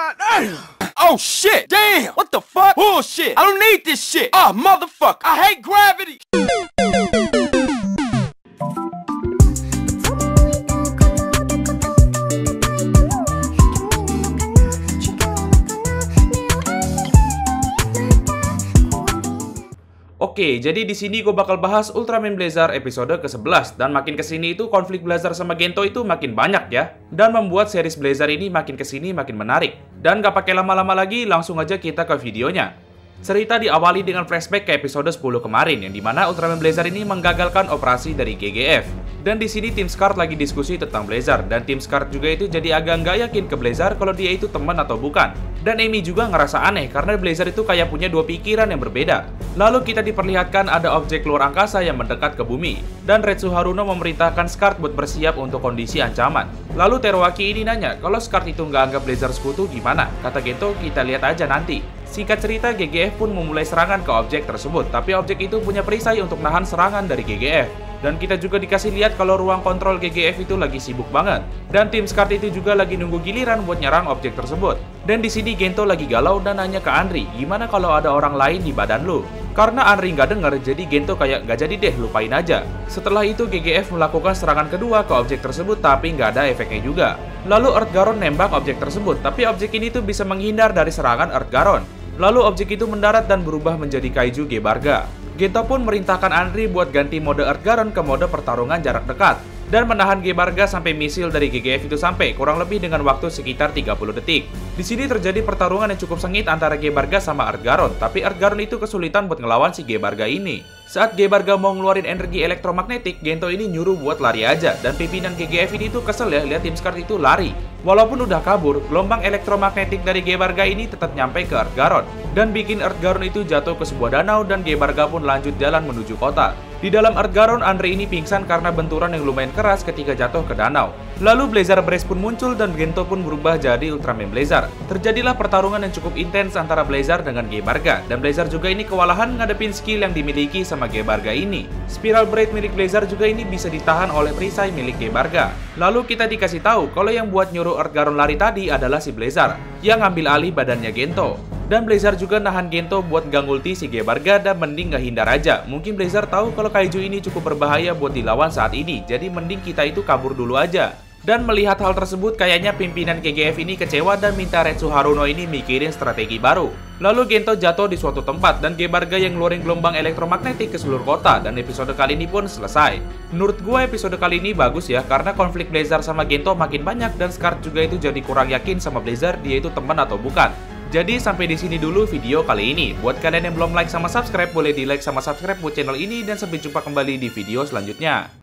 God damn! Oh shit! Damn! What the fuck? Bullshit! I don't need this shit! Ah, motherfucker! I hate gravity! Oke, jadi di sini gue bakal bahas Ultraman Blazar episode ke-11 dan makin kesini itu konflik Blazar sama Gento itu makin banyak ya, dan membuat series Blazar ini makin kesini makin menarik. Dan gak pakai lama-lama lagi, langsung aja kita ke videonya. Cerita diawali dengan flashback ke episode 10 kemarin, yang dimana Ultraman Blazar ini menggagalkan operasi dari GGF. Dan di sini tim Scar lagi diskusi tentang Blazar, dan tim Scar juga itu jadi agak nggak yakin ke Blazar kalau dia itu teman atau bukan. Dan Amy juga ngerasa aneh karena Blazar itu kayak punya dua pikiran yang berbeda. Lalu kita diperlihatkan ada objek luar angkasa yang mendekat ke bumi, dan Retsu Haruno memerintahkan Scar buat bersiap untuk kondisi ancaman. Lalu Teruaki ini nanya kalau Scar itu nggak anggap Blazar sekutu gimana? Kata Gento, kita lihat aja nanti. Singkat cerita, GGF pun memulai serangan ke objek tersebut, tapi objek itu punya perisai untuk nahan serangan dari GGF. Dan kita juga dikasih lihat kalau ruang kontrol GGF itu lagi sibuk banget. Dan tim Scar itu juga lagi nunggu giliran buat nyerang objek tersebut. Dan di sini Gento lagi galau dan nanya ke Anri, gimana kalau ada orang lain di badan lu? Karena Anri nggak denger, jadi Gento kayak nggak jadi deh, lupain aga. Setelah itu GGF melakukan serangan kedua ke objek tersebut, tapi nggak ada efeknya juga. Lalu Earth Garon nembak objek tersebut, tapi objek ini tuh bisa menghindar dari serangan Earth Garon. Lalu objek itu mendarat dan berubah menjadi Kaiju Gebarga. Gento pun merintahkan Anri buat ganti mode Earth Garon ke mode pertarungan jarak dekat dan menahan Gebarga sampai misil dari GGF itu sampai, kurang lebih dengan waktu sekitar 30 detik. Di sini terjadi pertarungan yang cukup sengit antara Gebarga sama Earth Garon, tapi Earth Garon itu kesulitan buat ngelawan si Gebarga ini. Saat Gebarga mau ngeluarin energi elektromagnetik, Gento ini nyuruh buat lari aja, dan pimpinan GGF ini tuh kesel ya lihat tim Scar itu lari. Walaupun udah kabur, gelombang elektromagnetik dari Gebarga ini tetap nyampe ke Earth Garon, dan bikin Earth Garon itu jatuh ke sebuah danau dan Gebarga pun lanjut jalan menuju kota. Di dalam Earth Garon, Anri ini pingsan karena benturan yang lumayan keras ketika jatuh ke danau. Lalu Blazar Brace pun muncul dan Gento pun berubah jadi Ultraman Blazar. Terjadilah pertarungan yang cukup intens antara Blazar dengan Gebarga, dan Blazar juga ini kewalahan ngadepin skill yang dimiliki sama Gebarga ini. Spiral Blade milik Blazar juga ini bisa ditahan oleh perisai milik Gebarga. Lalu kita dikasih tahu kalau yang buat nyuruh Earth Garon lari tadi adalah si Blazar, yang ngambil alih badannya Gento. Dan Blazar juga nahan Gento buat nggak ngulti si Gebarga dan mending nggak hindar aja. Mungkin Blazar tahu kalau Kaiju ini cukup berbahaya buat dilawan saat ini, jadi mending kita itu kabur dulu aja. Dan melihat hal tersebut, kayaknya pimpinan GGF ini kecewa dan minta Retsu Haruno ini mikirin strategi baru. Lalu Gento jatuh di suatu tempat dan Gebarga yang ngeluarin gelombang elektromagnetik ke seluruh kota, dan episode kali ini pun selesai. Menurut gue episode kali ini bagus ya, karena konflik Blazar sama Gento makin banyak dan Scar juga itu jadi kurang yakin sama Blazar dia itu teman atau bukan. Jadi sampai di sini dulu video kali ini. Buat kalian yang belum like sama subscribe, boleh di like sama subscribe buat channel ini, dan sampai jumpa kembali di video selanjutnya.